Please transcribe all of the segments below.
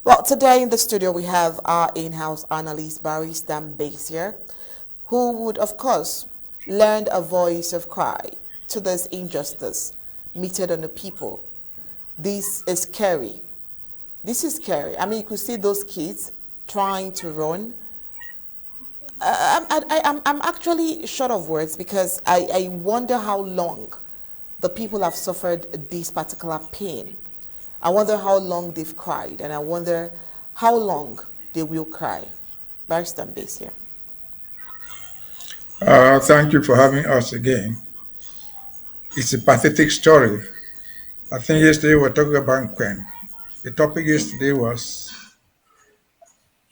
Well, today in the studio we have our in-house analyst Barrister Mbeseha, who would, of course, lend a voice of cry to this injustice meted on the people. This is scary. This is scary. I mean, you could see those kids trying to run. I'm actually short of words because I wonder how long the people have suffered this particular pain. I wonder how long they've cried, and I wonder how long they will cry. Barrister Base here. Thank you for having us again. It's a pathetic story. I think yesterday we were talking about Quen. The topic yesterday was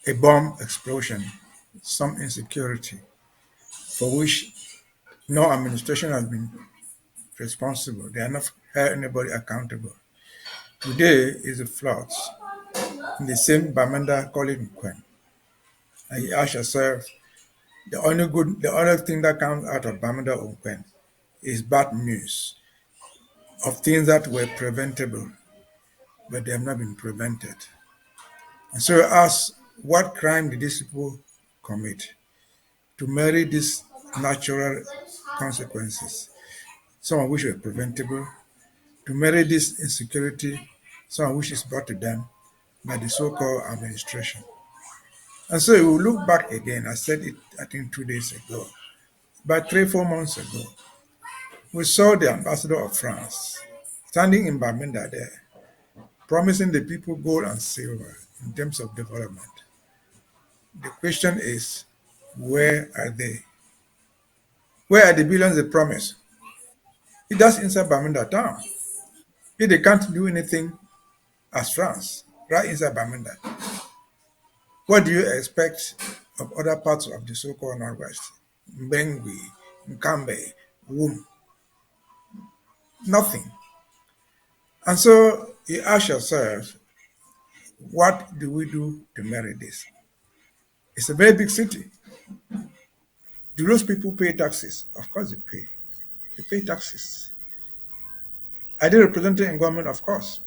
a bomb explosion, some insecurity, for which no administration has been responsible. They are not held anybody accountable. Today is a flood in the same Bamenda calling Quen. And you ask yourself, the only thing that comes out of Bamenda or Quen is bad news of things that were preventable, but they have not been prevented. And so I ask, what crime did these people commit to merit these natural consequences, some of which were preventable, to merit this insecurity, some of which is brought to them by the so-called administration. And so we look back again, I said it I think 2 days ago, about 3, 4 months ago, we saw the ambassador of France standing in Bamenda there, promising the people gold and silver in terms of development. The question is, where are they? Where are the billions they promised? It does inside Bamenda town. If they can't do anything as France, right inside Bamenda, what do you expect of other parts of the so-called Northwest? Mbengwi, Nkambe, Wum, nothing. And so you ask yourself, what do we do to merit this? It's a very big city. Do those people pay taxes? Of course they pay. They pay taxes. Are they represented in government? Of course.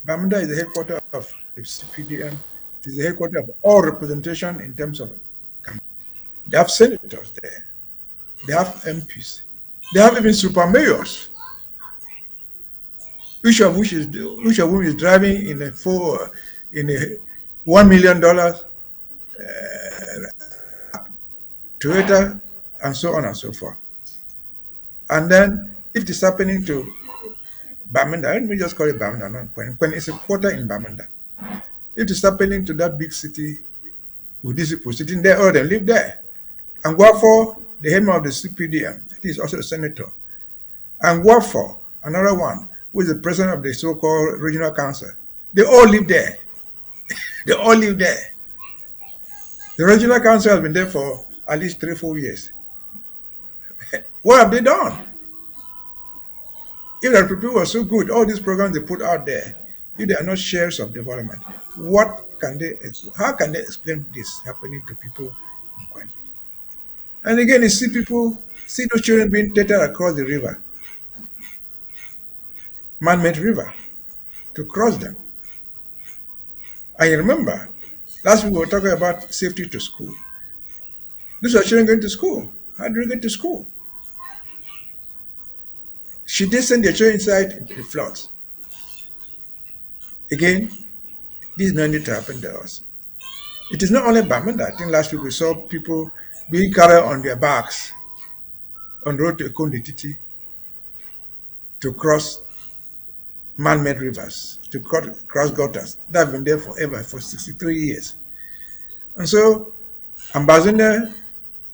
Bamenda is the headquarters of the CPDM. It is the headquarters of all representation in terms of. They have senators there. They have MPs. They have even super mayors. Which of whom is driving in a $1 million Toyota, and so on and so forth. And then if it is happening to Bamenda, let me just call it Bamenda, not Quen. Quen is a quarter in Bamenda. If it is happening to that big city with these people sitting there, all of them live there. And Guafo, the head of the CPDM, he is also a senator. And Guafo, another one, who is the president of the so-called regional council. They all live there. They all live there. The regional council has been there for at least 3, 4 years. What have they done? If the people were so good, all these programs they put out there, if they are not shares of development, how can they explain this happening to people in Quen? And again, you see those children being tethered across the river, man-made river, to cross them. I remember, last week we were talking about safety to school. These are children going to school. How do they get to school? Should they send their children inside the floods? Again, this is not need to happen to us. It is not only Bamenda. I think last week we saw people being carried on their backs on the road to Ekondititi to cross man-made rivers, to cross gutters. That have been there forever, for 63 years. And so, Ambassador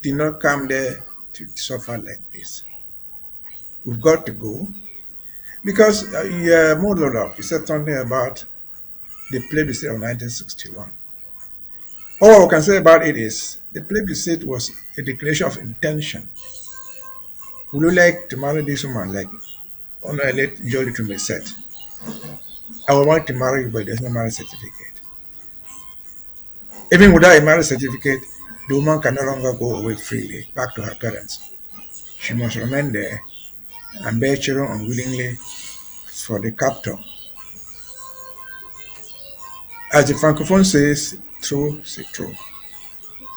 did not come there to suffer like this. We've got to go. Because in Modlodop, he said something about the plebiscite of 1961. All I can say about it is the plebiscite was a declaration of intention. Would you like to marry this woman? Like Honorable Jolly Tume said, I would want to marry you, but there's no marriage certificate. Even without a marriage certificate, the woman can no longer go away freely back to her parents. She must remain there and bear children unwillingly for the captor. As the Francophone says, true, c'est true.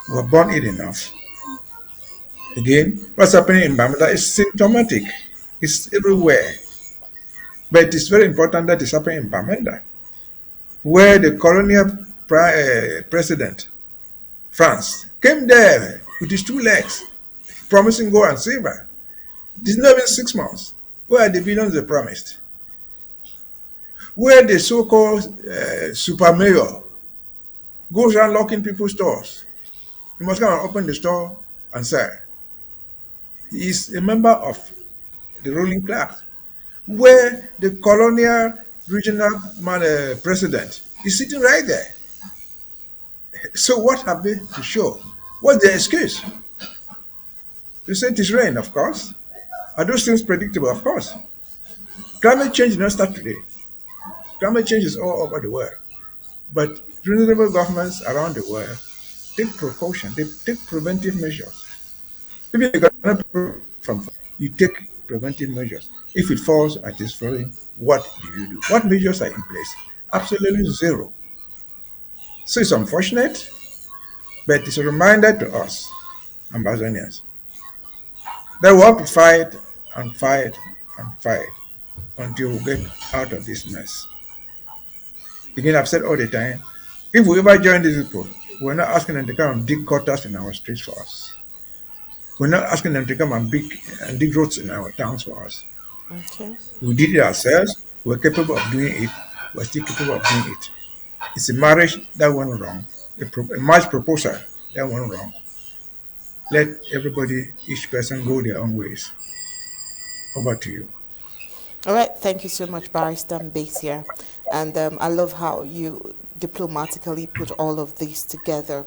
We're born it enough. Again, what's happening in Bamenda is symptomatic. It's everywhere. But it is very important that it's happening in Bamenda, where the colonial president, France, came there with his two legs, promising gold and silver. It's not even 6 months. Where are the billions they promised? Where the so-called super mayor goes around locking people's stores. You must come and open the store and sell. He is a member of the ruling class. Where the colonial regional president is sitting right there. So what have they to show? What's their excuse? They say it is rain, of course. Are those things predictable? Of course. Climate change did not start today. Climate change is all over the world. But reasonable governments around the world take precaution, they take preventive measures. If you cannot from you take preventive measures. If it falls at this falling, what do you do? What measures are in place? Absolutely zero. So it's unfortunate, but it's a reminder to us, Ambazonians, that we have to fight and fight and fight until we get out of this mess. Again, I've said all the time, if we ever join these people, we're not asking them to come and dig gutters in our streets for us. We're not asking them to come and dig roads in our towns for us. Okay. We did it ourselves. We're capable of doing it. We're still capable of doing it. It's a marriage that went wrong, a marriage proposal that went wrong. Let everybody, each person go their own ways. Over to you. All right. Thank you so much, Barrister Mbeseha. And I love how you diplomatically put all of this together.